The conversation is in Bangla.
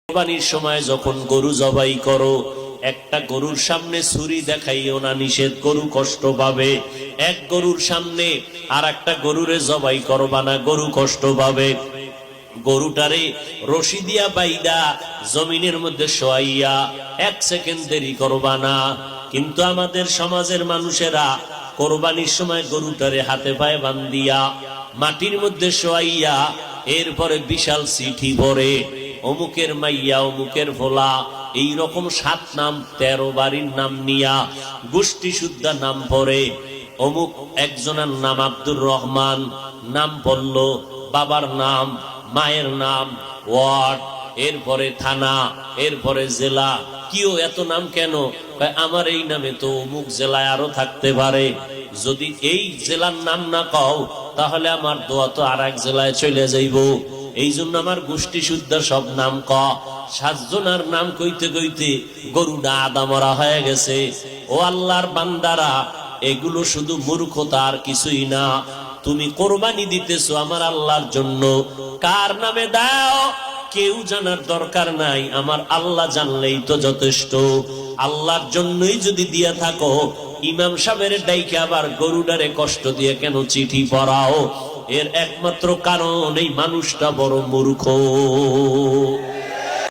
কোরবানির সময় যখন গরু জবাই করো, একটা গরুর সামনে ছুরি দেখাইও না, নিষেধ, গরু কষ্ট পাবে। এক গরুর সামনে আর একটা গরুরে জবাই করবা না, গরু কষ্ট পাবে। গরুটারে রশি দিয়া বাইদা জমিনের মধ্যে শোয়াইয়া 1 সেকেন্ড দেরি করবা না। কিন্তু আমাদের সমাজের মানুষেরা কোরবানির সময় গরুটারে হাতে পায়ে বান্ধিয়া মাটির মধ্যে শোয়াইয়া এরপরে বিশাল চিঠি পড়ে, অমুকের মাইয়া, অমুকের ভোলা, এইরকম 7 নাম 13 বাড়ির নাম নিয়া গোষ্ঠী শুদ্ধা নাম পড়ে। অমুক একজনের নাম আব্দুর রহমান, নাম পড়ল, বাবার নাম, মায়ের নাম, ওয়ার্ড, এরপরে থানা, এরপরে জেলা। কিও এত নাম কেন? আমার এই নামে তো অমুক জেলায় আরো থাকতে পারে, যদি এই জেলার নাম না কও তাহলে আমার দোয়া তো আর এক জেলায় চলে যাইব। এই জন্য আমার গোষ্ঠী শুদ্ধা সব নাম ক। 7 জনের নাম কইতে কইতে গরুটা আদা মরা হয়ে গেছে। ও আল্লাহর বান্দারা, এগুলো শুধু মূর্খতা আর কিছুই না। তুমি কোরবানি দিতেছো আমার আল্লাহর জন্য, কার নামে দাও কেউ জানার দরকার নাই, আমার আল্লাহ জানলেই তো যথেষ্ট। আল্লাহর জন্যই যদি দিয়া থাকো, ইমাম সাহেবের ডাইকে আবার গরুডারে কষ্ট দিয়ে কেন চিঠি পড়াও? এর একমাত্র কারণ এই মানুষটা বড় মূর্খ।